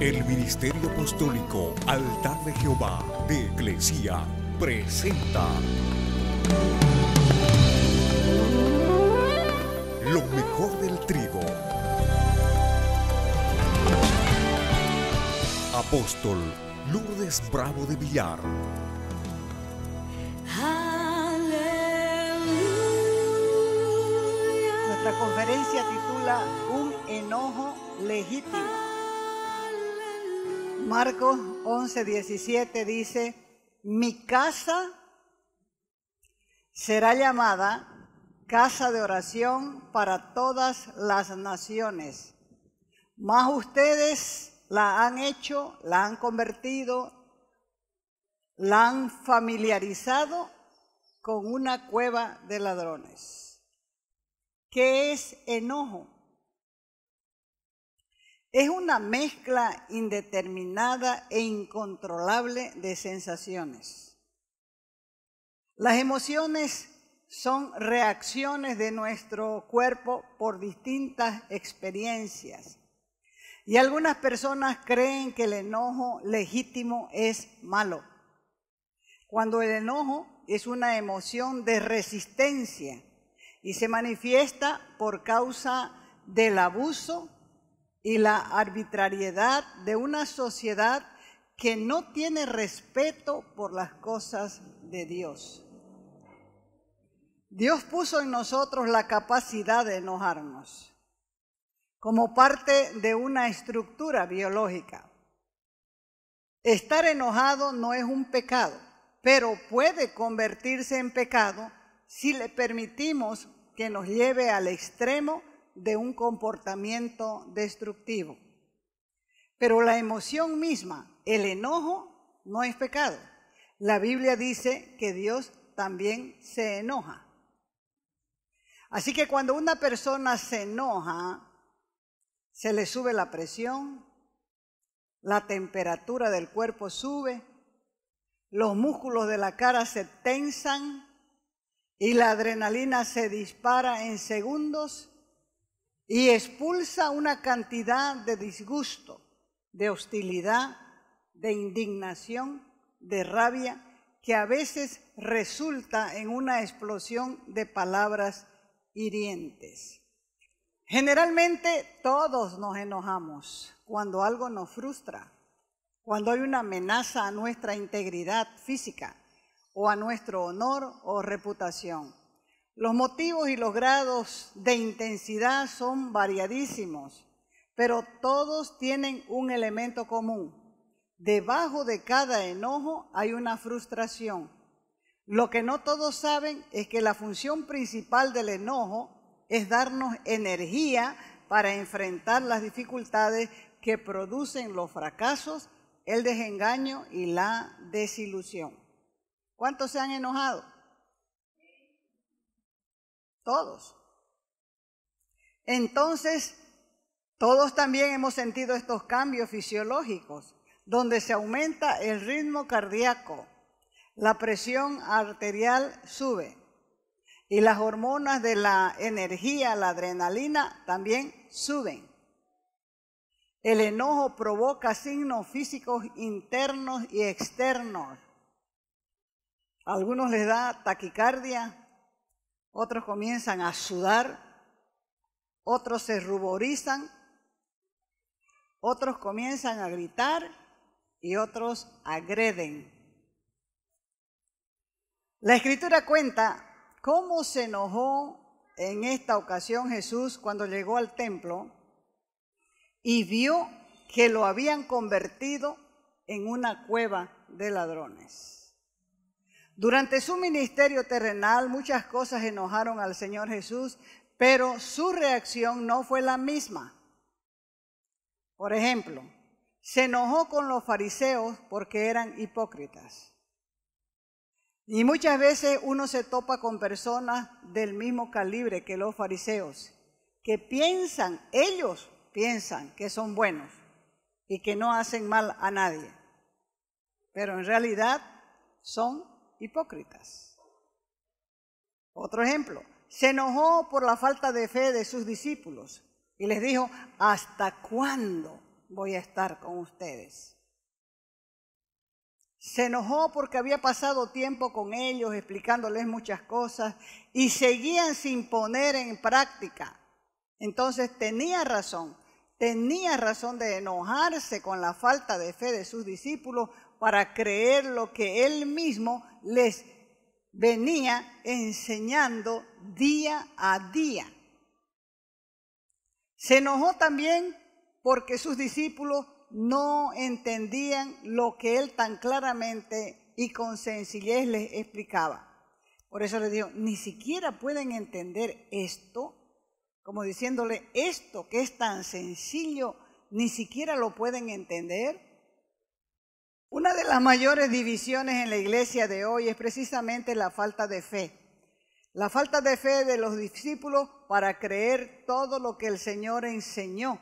El Ministerio Apostólico Altar de Jehová de Eclesia presenta lo mejor del trigo. Apóstol Lourdes Bravo de Villar. Nuestra conferencia titula Un enojo legítimo. Marcos 11:17 dice: mi casa será llamada casa de oración para todas las naciones, mas ustedes la han hecho, la han convertido, la han familiarizado con una cueva de ladrones. ¿Qué es enojo? Es una mezcla indeterminada e incontrolable de sensaciones. Las emociones son reacciones de nuestro cuerpo por distintas experiencias. Y algunas personas creen que el enojo legítimo es malo, cuando el enojo es una emoción de resistencia y se manifiesta por causa del abuso y la arbitrariedad de una sociedad que no tiene respeto por las cosas de Dios. Dios puso en nosotros la capacidad de enojarnos como parte de una estructura biológica. Estar enojado no es un pecado, pero puede convertirse en pecado si le permitimos que nos lleve al extremo de un comportamiento destructivo. Pero la emoción misma, el enojo, no es pecado. La Biblia dice que Dios también se enoja. Así que cuando una persona se enoja, se le sube la presión, la temperatura del cuerpo sube, los músculos de la cara se tensan y la adrenalina se dispara en segundos y expulsa una cantidad de disgusto, de hostilidad, de indignación, de rabia, que a veces resulta en una explosión de palabras hirientes. Generalmente todos nos enojamos cuando algo nos frustra, cuando hay una amenaza a nuestra integridad física o a nuestro honor o reputación. Los motivos y los grados de intensidad son variadísimos, pero todos tienen un elemento común. Debajo de cada enojo hay una frustración. Lo que no todos saben es que la función principal del enojo es darnos energía para enfrentar las dificultades que producen los fracasos, el desengaño y la desilusión. ¿Cuántos se han enojado? Todos. Entonces, todos también hemos sentido estos cambios fisiológicos, donde se aumenta el ritmo cardíaco, la presión arterial sube y las hormonas de la energía, la adrenalina, también suben. El enojo provoca signos físicos internos y externos. A algunos les da taquicardia, otros comienzan a sudar, otros se ruborizan, otros comienzan a gritar y otros agreden. La Escritura cuenta cómo se enojó en esta ocasión Jesús cuando llegó al templo y vio que lo habían convertido en una cueva de ladrones. Durante su ministerio terrenal muchas cosas enojaron al Señor Jesús, pero su reacción no fue la misma. Por ejemplo, se enojó con los fariseos porque eran hipócritas. Y muchas veces uno se topa con personas del mismo calibre que los fariseos, que ellos piensan que son buenos y que no hacen mal a nadie, pero en realidad son hipócritas. Otro ejemplo, se enojó por la falta de fe de sus discípulos y les dijo: ¿hasta cuándo voy a estar con ustedes. Se enojó porque había pasado tiempo con ellos explicándoles muchas cosas y seguían sin poner en práctica. Entonces tenía razón de enojarse con la falta de fe de sus discípulos para creer lo que él mismo les venía enseñando día a día. Se enojó también porque sus discípulos no entendían lo que él tan claramente y con sencillez les explicaba. Por eso les digo, ni siquiera pueden entender esto, como diciéndole esto que es tan sencillo, ni siquiera lo pueden entender. Una de las mayores divisiones en la iglesia de hoy es precisamente la falta de fe. La falta de fe de los discípulos para creer todo lo que el Señor enseñó.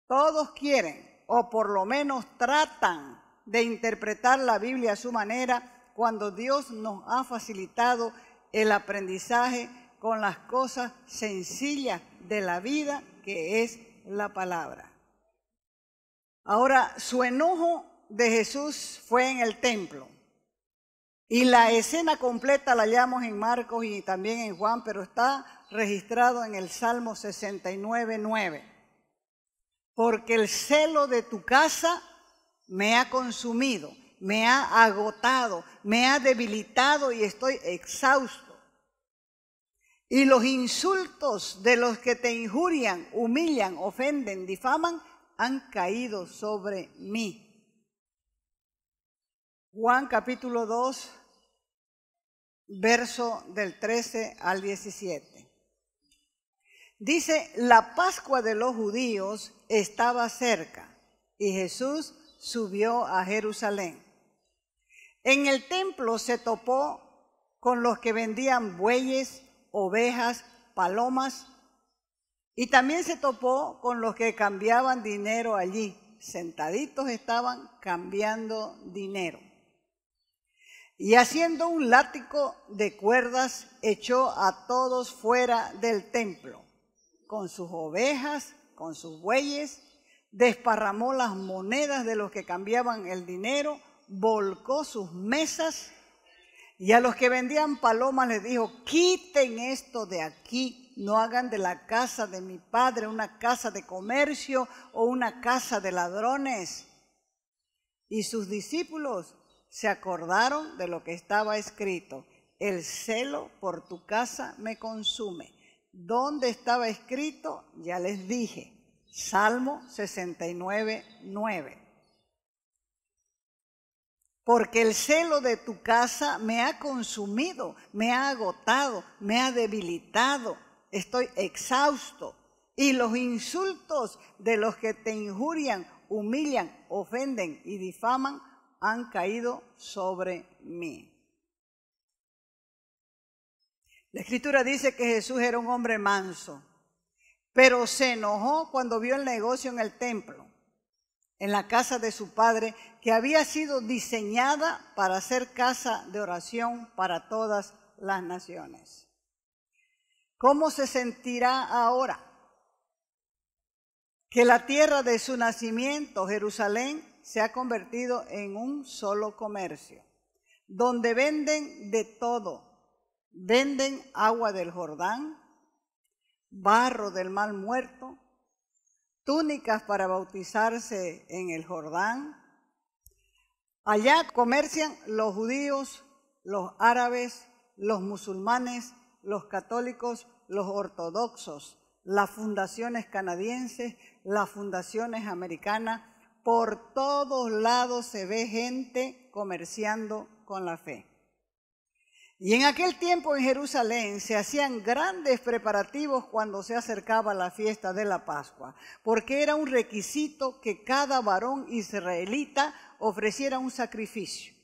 Todos quieren, o por lo menos tratan de interpretar la Biblia a su manera, cuando Dios nos ha facilitado el aprendizaje con las cosas sencillas de la vida, que es la palabra. Ahora, su enojo de Jesús fue en el templo. Y la escena completa la hallamos en Marcos y también en Juan, pero está registrado en el Salmo 69:9. Porque el celo de tu casa me ha consumido, me ha agotado, me ha debilitado y estoy exhausto. Y los insultos de los que te injurian, humillan, ofenden, difaman, han caído sobre mí. Juan capítulo 2, verso del 13 al 17. Dice, la Pascua de los judíos estaba cerca y Jesús subió a Jerusalén. En el templo se topó con los que vendían bueyes, ovejas, palomas, y también se topó con los que cambiaban dinero allí. Sentaditos estaban cambiando dinero. Y haciendo un látigo de cuerdas, echó a todos fuera del templo, con sus ovejas, con sus bueyes, desparramó las monedas de los que cambiaban el dinero, volcó sus mesas, y a los que vendían palomas les dijo, quiten esto de aquí, no hagan de la casa de mi padre una casa de comercio o una casa de ladrones. Y sus discípulos se acordaron de lo que estaba escrito, el celo por tu casa me consume. ¿Dónde estaba escrito? Ya les dije, Salmo 69:9. Porque el celo de tu casa me ha consumido, me ha agotado, me ha debilitado, estoy exhausto. Y los insultos de los que te injurian, humillan, ofenden y difaman han caído sobre mí. La Escritura dice que Jesús era un hombre manso, pero se enojó cuando vio el negocio en el templo, en la casa de su padre, que había sido diseñada para ser casa de oración para todas las naciones. ¿Cómo se sentirá ahora que la tierra de su nacimiento, Jerusalén, se ha convertido en un solo comercio, donde venden de todo? Venden agua del Jordán, barro del Mar Muerto, túnicas para bautizarse en el Jordán. Allá comercian los judíos, los árabes, los musulmanes, los católicos, los ortodoxos, las fundaciones canadienses, las fundaciones americanas. Por todos lados se ve gente comerciando con la fe. Y en aquel tiempo en Jerusalén se hacían grandes preparativos cuando se acercaba la fiesta de la Pascua, porque era un requisito que cada varón israelita ofreciera un sacrificio.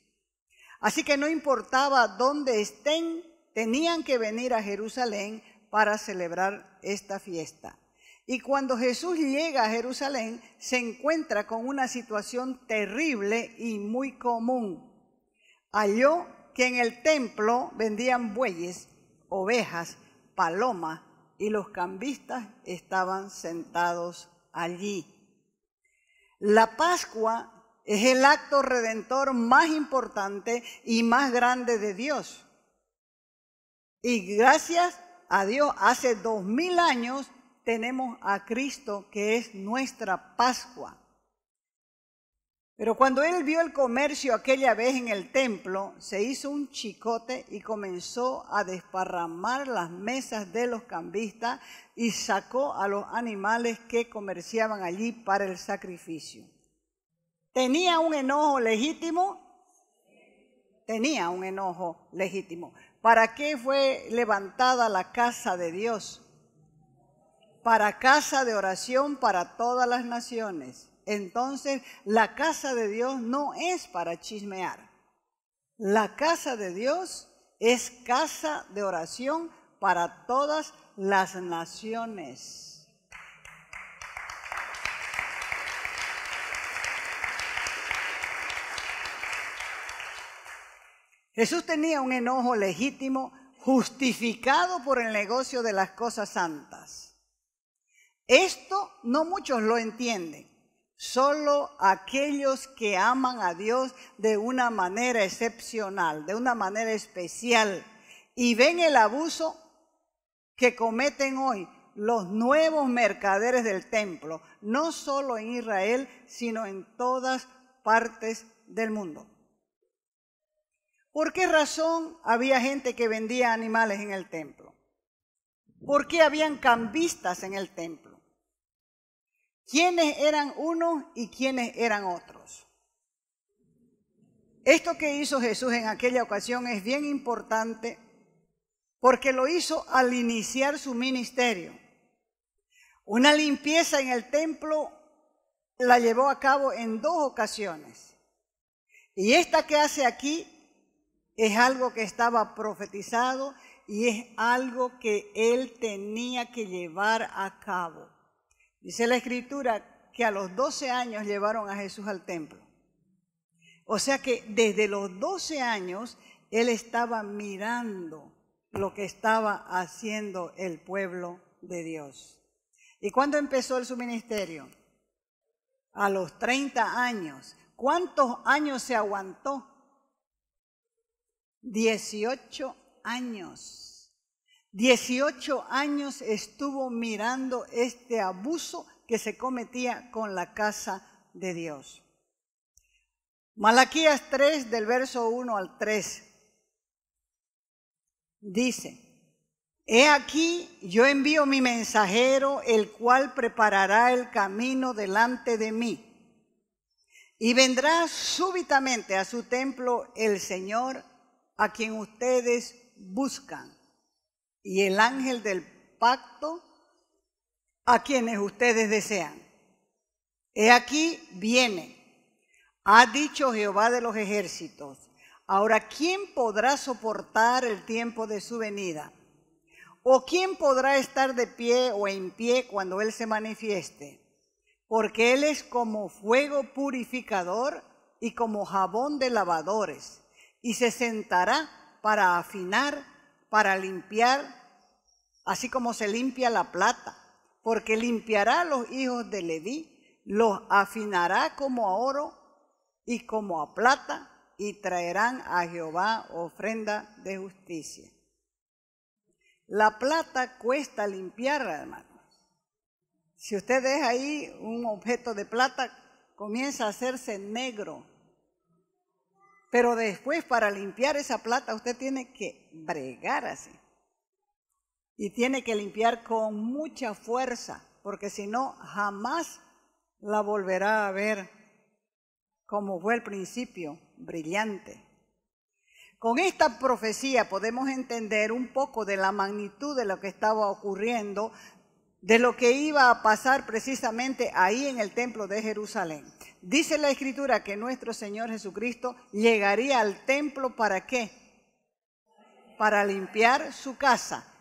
Así que no importaba dónde estén, tenían que venir a Jerusalén para celebrar esta fiesta. Y cuando Jesús llega a Jerusalén, se encuentra con una situación terrible y muy común. Halló que en el templo vendían bueyes, ovejas, palomas, y los cambistas estaban sentados allí. La Pascua es el acto redentor más importante y más grande de Dios. Y gracias a Dios, hace 2000 años tenemos a Cristo, que es nuestra Pascua. Pero cuando él vio el comercio aquella vez en el templo, se hizo un chicote y comenzó a desparramar las mesas de los cambistas y sacó a los animales que comerciaban allí para el sacrificio. ¿Tenía un enojo legítimo? Tenía un enojo legítimo. ¿Para qué fue levantada la casa de Dios? Para casa de oración para todas las naciones. Entonces, la casa de Dios no es para chismear. La casa de Dios es casa de oración para todas las naciones. Jesús tenía un enojo legítimo justificado por el negocio de las cosas santas. Esto no muchos lo entienden. Solo aquellos que aman a Dios de una manera excepcional, de una manera especial, y ven el abuso que cometen hoy los nuevos mercaderes del templo, no solo en Israel, sino en todas partes del mundo. ¿Por qué razón había gente que vendía animales en el templo? ¿Por qué habían cambistas en el templo? ¿Quiénes eran unos y quiénes eran otros? Esto que hizo Jesús en aquella ocasión es bien importante porque lo hizo al iniciar su ministerio. Una limpieza en el templo la llevó a cabo en 2 ocasiones. Y esta que hace aquí es algo que estaba profetizado y es algo que él tenía que llevar a cabo. Dice la Escritura que a los 12 años llevaron a Jesús al templo. O sea que desde los 12 años él estaba mirando lo que estaba haciendo el pueblo de Dios. ¿Y cuándo empezó su ministerio? A los 30 años. ¿Cuántos años se aguantó? 18 años. 18 años estuvo mirando este abuso que se cometía con la casa de Dios. Malaquías 3, del verso 1 al 3, dice: He aquí, yo envío mi mensajero, el cual preparará el camino delante de mí. Y vendrá súbitamente a su templo el Señor, a quien ustedes buscan, y el ángel del pacto, a quienes ustedes desean. He aquí viene, ha dicho Jehová de los ejércitos. Ahora, ¿quién podrá soportar el tiempo de su venida? ¿O quién podrá estar de pie o en pie cuando Él se manifieste? Porque Él es como fuego purificador y como jabón de lavadores, y se sentará para afinar, para limpiar, así como se limpia la plata, porque limpiará a los hijos de Leví, los afinará como a oro y como a plata, y traerán a Jehová ofrenda de justicia. La plata cuesta limpiarla, hermanos. Si usted deja ahí un objeto de plata, comienza a hacerse negro. Pero después, para limpiar esa plata, usted tiene que bregar así. Y tiene que limpiar con mucha fuerza, porque si no, jamás la volverá a ver como fue al principio, brillante. Con esta profecía podemos entender un poco de la magnitud de lo que estaba ocurriendo, de lo que iba a pasar precisamente ahí en el templo de Jerusalén. Dice la Escritura que nuestro Señor Jesucristo llegaría al templo, ¿para qué? Para limpiar su casa.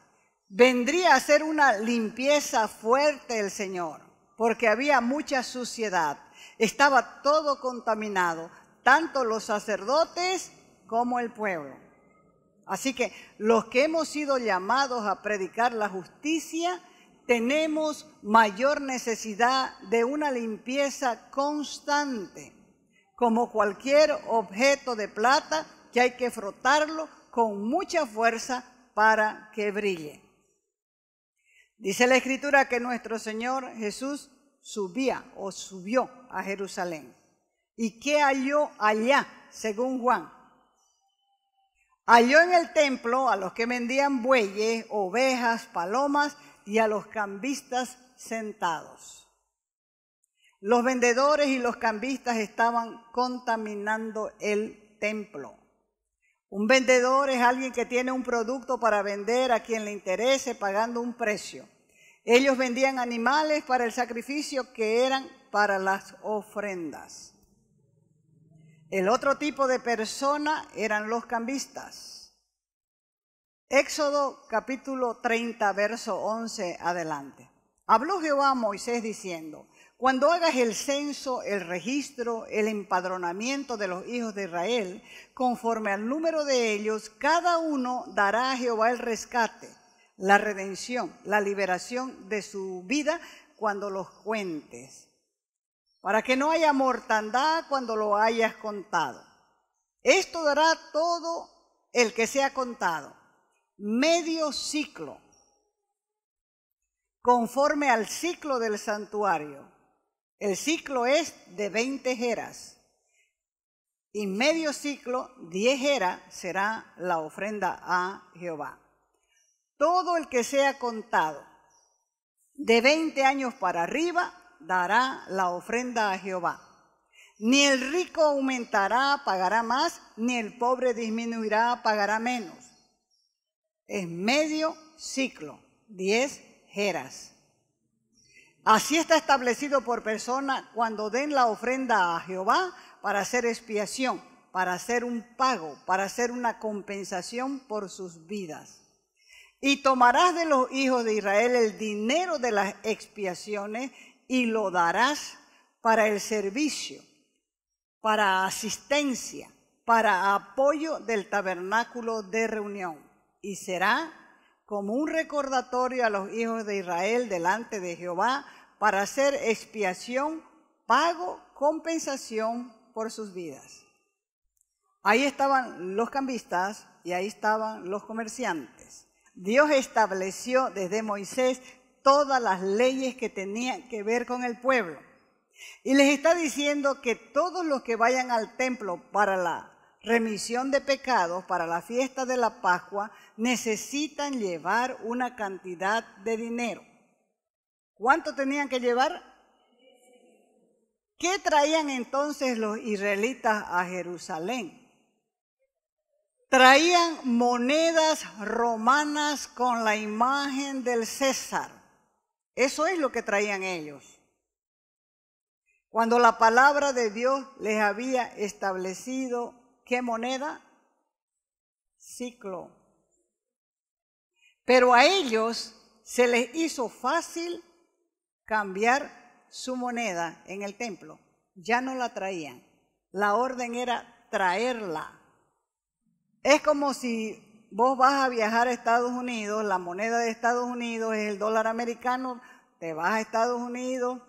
Vendría a ser una limpieza fuerte el Señor, porque había mucha suciedad. Estaba todo contaminado, tanto los sacerdotes como el pueblo. Así que los que hemos sido llamados a predicar la justicia, tenemos mayor necesidad de una limpieza constante, como cualquier objeto de plata que hay que frotarlo con mucha fuerza para que brille. Dice la Escritura que nuestro Señor Jesús subió a Jerusalén. ¿Y qué halló allá, según Juan? Halló en el templo a los que vendían bueyes, ovejas, palomas y a los cambistas sentados. Los vendedores y los cambistas estaban contaminando el templo. Un vendedor es alguien que tiene un producto para vender a quien le interese pagando un precio. Ellos vendían animales para el sacrificio que eran para las ofrendas. El otro tipo de persona eran los cambistas. Éxodo capítulo 30, verso 11 adelante. Habló Jehová a Moisés diciendo: cuando hagas el censo, el registro, el empadronamiento de los hijos de Israel, conforme al número de ellos, cada uno dará a Jehová el rescate, la redención, la liberación de su vida cuando los cuentes, para que no haya mortandad cuando lo hayas contado. Esto dará todo el que sea contado, medio ciclo, conforme al ciclo del santuario. El ciclo es de 20 jeras y medio ciclo, 10 jeras, será la ofrenda a Jehová. Todo el que sea contado de 20 años para arriba dará la ofrenda a Jehová. Ni el rico aumentará, pagará más, ni el pobre disminuirá, pagará menos. Es medio ciclo, 10 jeras. Así está establecido por persona cuando den la ofrenda a Jehová para hacer expiación, para hacer un pago, para hacer una compensación por sus vidas. Y tomarás de los hijos de Israel el dinero de las expiaciones y lo darás para el servicio, para asistencia, para apoyo del tabernáculo de reunión. Y será como un recordatorio a los hijos de Israel delante de Jehová para hacer expiación, pago, compensación por sus vidas. Ahí estaban los cambistas y ahí estaban los comerciantes. Dios estableció desde Moisés todas las leyes que tenían que ver con el pueblo. Y les está diciendo que todos los que vayan al templo para la remisión de pecados, para la fiesta de la Pascua, necesitan llevar una cantidad de dinero. ¿Cuánto tenían que llevar? ¿Qué traían entonces los israelitas a Jerusalén? Traían monedas romanas con la imagen del César. Eso es lo que traían ellos. Cuando la palabra de Dios les había establecido, ¿qué moneda? Ciclo. Pero a ellos se les hizo fácil cambiar su moneda en el templo. Ya no la traían. La orden era traerla. Es como si vos vas a viajar a Estados Unidos, la moneda de Estados Unidos es el dólar americano, te vas a Estados Unidos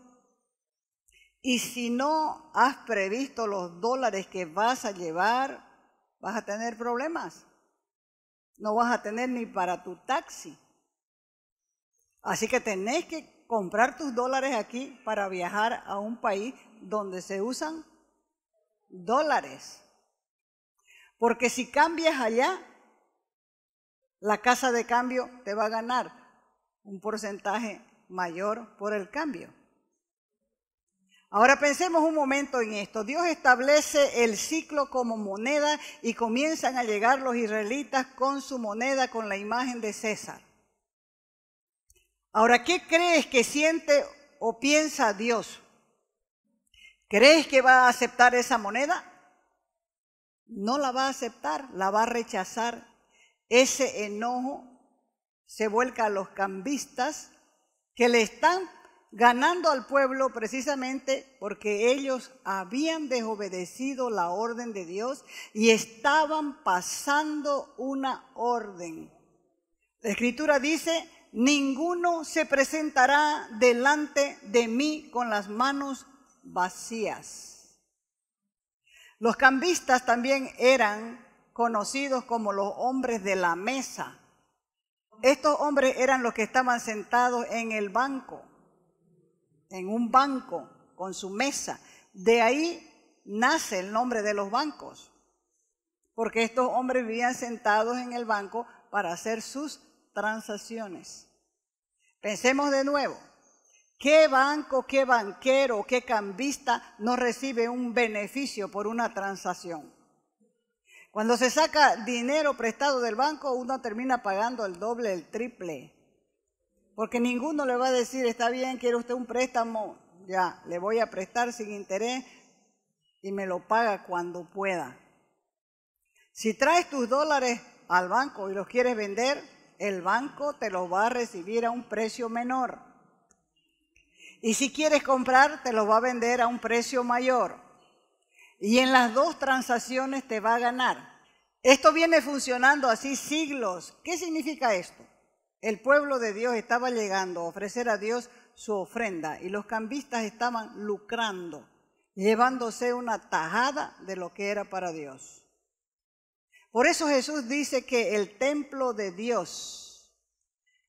y si no has previsto los dólares que vas a llevar, vas a tener problemas. No vas a tener ni para tu taxi. Así que tenés que comprar tus dólares aquí para viajar a un país donde se usan dólares. Porque si cambias allá, la casa de cambio te va a ganar un porcentaje mayor por el cambio. Ahora pensemos un momento en esto. Dios establece el ciclo como moneda y comienzan a llegar los israelitas con su moneda con la imagen de César. Ahora, ¿qué crees que siente o piensa Dios? ¿Crees que va a aceptar esa moneda? No la va a aceptar, la va a rechazar. Ese enojo se vuelca a los cambistas que le están ganando al pueblo precisamente porque ellos habían desobedecido la orden de Dios y estaban pasando una orden. La Escritura dice, ninguno se presentará delante de mí con las manos vacías. Los cambistas también eran conocidos como los hombres de la mesa. Estos hombres eran los que estaban sentados en el banco, en un banco con su mesa. De ahí nace el nombre de los bancos, porque estos hombres vivían sentados en el banco para hacer sus transacciones. Pensemos de nuevo, ¿qué banco, qué banquero, qué cambista no recibe un beneficio por una transacción? Cuando se saca dinero prestado del banco, uno termina pagando el doble, el triple, porque ninguno le va a decir, está bien, quiere usted un préstamo, ya, le voy a prestar sin interés y me lo paga cuando pueda. Si traes tus dólares al banco y los quieres vender, el banco te los va a recibir a un precio menor. Y si quieres comprar, te los va a vender a un precio mayor. Y en las dos transacciones te va a ganar. Esto viene funcionando así siglos. ¿Qué significa esto? El pueblo de Dios estaba llegando a ofrecer a Dios su ofrenda y los cambistas estaban lucrando, llevándose una tajada de lo que era para Dios. Por eso Jesús dice que el templo de Dios,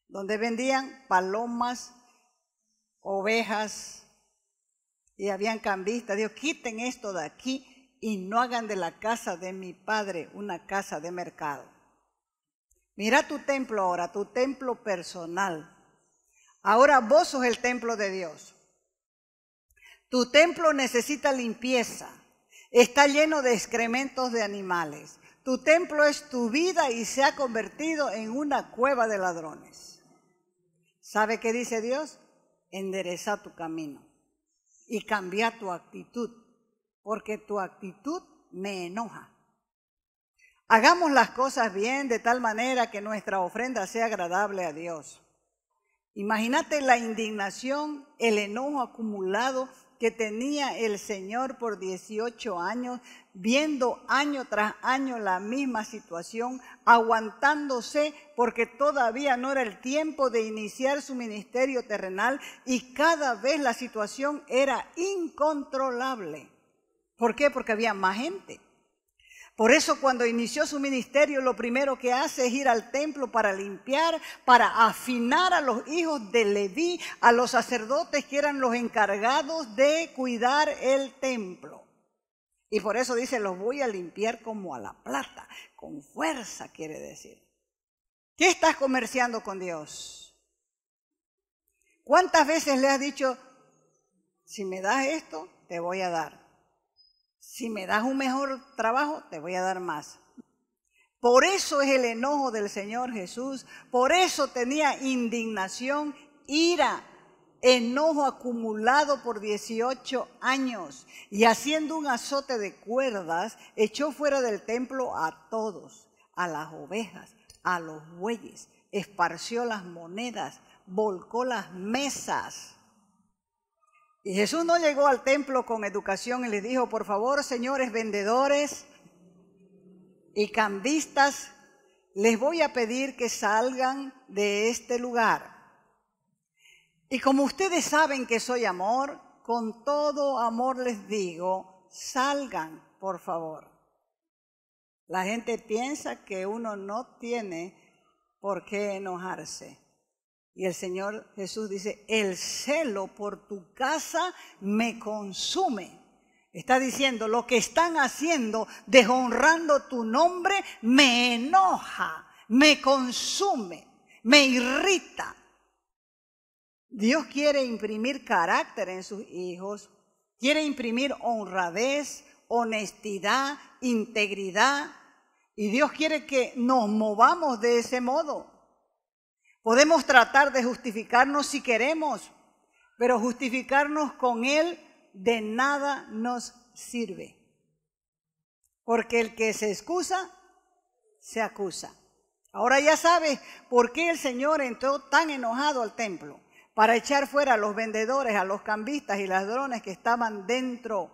donde vendían palomas, ovejas y habían cambistas, Dios, quiten esto de aquí y no hagan de la casa de mi Padre una casa de mercado. Mira tu templo ahora, tu templo personal. Ahora vos sos el templo de Dios. Tu templo necesita limpieza, está lleno de excrementos de animales. Tu templo es tu vida y se ha convertido en una cueva de ladrones. ¿Sabe qué dice Dios? Endereza tu camino y cambia tu actitud, porque tu actitud me enoja. Hagamos las cosas bien de tal manera que nuestra ofrenda sea agradable a Dios. Imagínate la indignación, el enojo acumulado que tenía el Señor por 18 años, viendo año tras año la misma situación, aguantándose porque todavía no era el tiempo de iniciar su ministerio terrenal y cada vez la situación era incontrolable. ¿Por qué? Porque había más gente. Por eso cuando inició su ministerio, lo primero que hace es ir al templo para limpiar, para afinar a los hijos de Leví, a los sacerdotes que eran los encargados de cuidar el templo. Y por eso dice, los voy a limpiar como a la plata, con fuerza quiere decir. ¿Qué estás comerciando con Dios? ¿Cuántas veces le has dicho, si me das esto, te voy a dar? Si me das un mejor trabajo, te voy a dar más. Por eso es el enojo del Señor Jesús. Por eso tenía indignación, ira, enojo acumulado por 18 años. Y haciendo un azote de cuerdas, echó fuera del templo a todos, a las ovejas, a los bueyes, esparció las monedas, volcó las mesas. Y Jesús no llegó al templo con educación y les dijo, por favor, señores vendedores y cambistas, les voy a pedir que salgan de este lugar. Y como ustedes saben que soy amor, con todo amor les digo, salgan, por favor. La gente piensa que uno no tiene por qué enojarse. Y el Señor Jesús dice, el celo por tu casa me consume. Está diciendo, lo que están haciendo, deshonrando tu nombre, me enoja, me consume, me irrita. Dios quiere imprimir carácter en sus hijos, quiere imprimir honradez, honestidad, integridad. Y Dios quiere que nos movamos de ese modo. Podemos tratar de justificarnos si queremos, pero justificarnos con Él de nada nos sirve. Porque el que se excusa, se acusa. Ahora ya sabes por qué el Señor entró tan enojado al templo, para echar fuera a los vendedores, a los cambistas y ladrones que estaban dentro.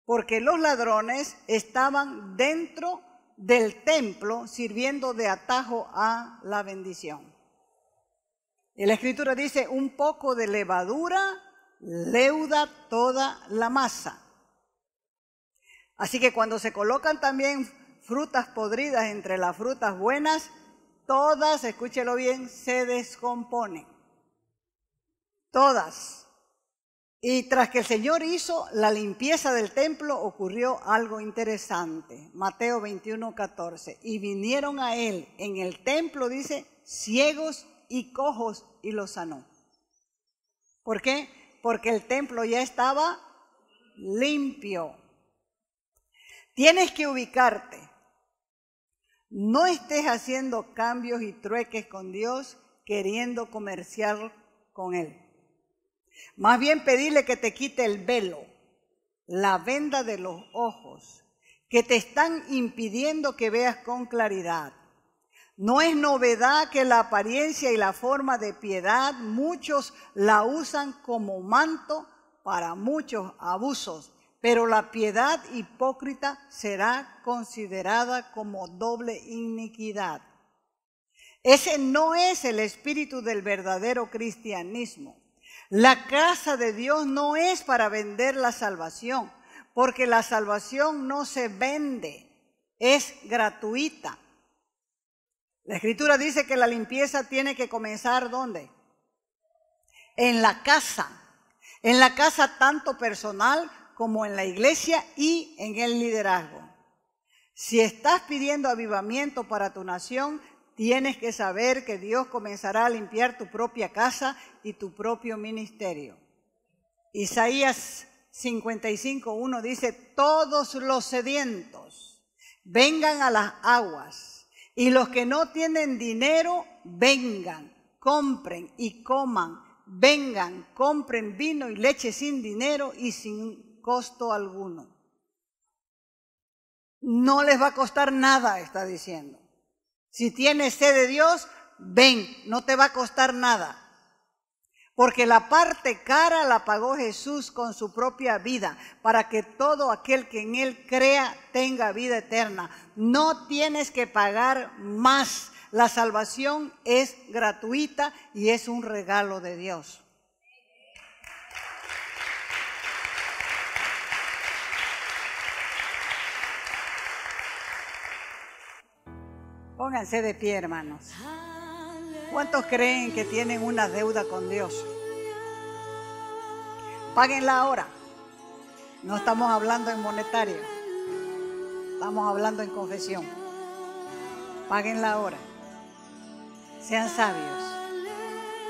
Porque los ladrones estaban dentro del templo sirviendo de atajo a la bendición. Y la Escritura dice, un poco de levadura leuda toda la masa. Así que cuando se colocan también frutas podridas entre las frutas buenas, todas, escúchelo bien, se descomponen. Todas. Y tras que el Señor hizo la limpieza del templo, ocurrió algo interesante. Mateo 21:14. Y vinieron a él en el templo, dice, ciegos y cojos, y los sanó. ¿Por qué? Porque el templo ya estaba limpio. Tienes que ubicarte. No estés haciendo cambios y trueques con Dios queriendo comerciar con Él. Más bien pedirle que te quite el velo, la venda de los ojos, que te están impidiendo que veas con claridad. No es novedad que la apariencia y la forma de piedad muchos la usan como manto para muchos abusos, pero la piedad hipócrita será considerada como doble iniquidad. Ese no es el espíritu del verdadero cristianismo. La casa de Dios no es para vender la salvación, porque la salvación no se vende, es gratuita. La Escritura dice que la limpieza tiene que comenzar ¿dónde? En la casa tanto personal como en la iglesia y en el liderazgo. Si estás pidiendo avivamiento para tu nación, tienes que saber que Dios comenzará a limpiar tu propia casa y tu propio ministerio. Isaías 55:1 dice, todos los sedientos vengan a las aguas, y los que no tienen dinero vengan, compren y coman, vengan, compren vino y leche sin dinero y sin costo alguno. No les va a costar nada, está diciendo. Si tienes sed de Dios, ven, no te va a costar nada. Porque la parte cara la pagó Jesús con su propia vida, para que todo aquel que en Él crea tenga vida eterna. No tienes que pagar más. La salvación es gratuita y es un regalo de Dios. Pónganse de pie, hermanos. ¿Cuántos creen que tienen una deuda con Dios? Páguenla ahora. No estamos hablando en monetario. Estamos hablando en confesión. Páguenla ahora. Sean sabios.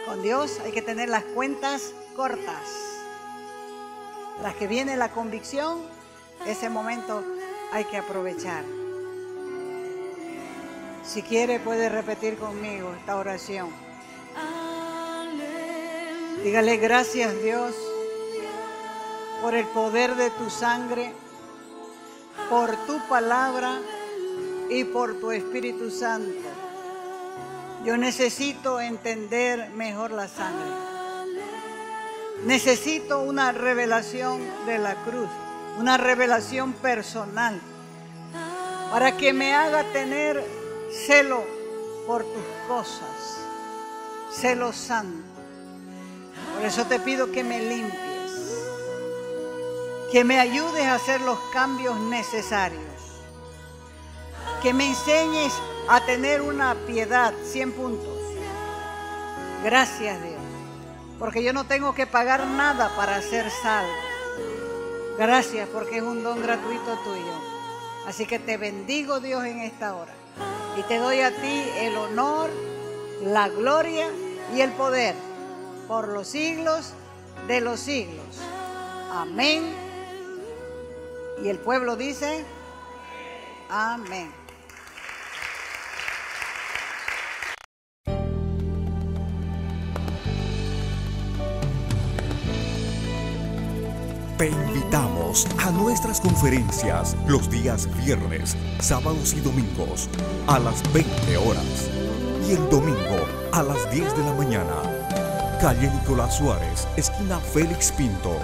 Con Dios hay que tener las cuentas cortas. Las que viene la convicción, ese momento hay que aprovechar. Si quiere puede repetir conmigo esta oración. Dígale gracias Dios por el poder de tu sangre, por tu palabra y por tu Espíritu Santo. Yo necesito entender mejor la sangre. Necesito una revelación de la cruz, una revelación personal, para que me haga tener celo por tus cosas, celo santo. Por eso te pido que me limpies, que me ayudes a hacer los cambios necesarios, que me enseñes a tener una piedad, 100 puntos. Gracias Dios, porque yo no tengo que pagar nada para ser salvo. Gracias porque es un don gratuito tuyo. Así que te bendigo Dios en esta hora. Y te doy a ti el honor, la gloria y el poder por los siglos de los siglos. Amén. Y el pueblo dice, amén. Te invitamos a nuestras conferencias los días viernes, sábados y domingos a las 20 horas y el domingo a las 10 de la mañana. Calle Nicolás Suárez, esquina Félix Pinto,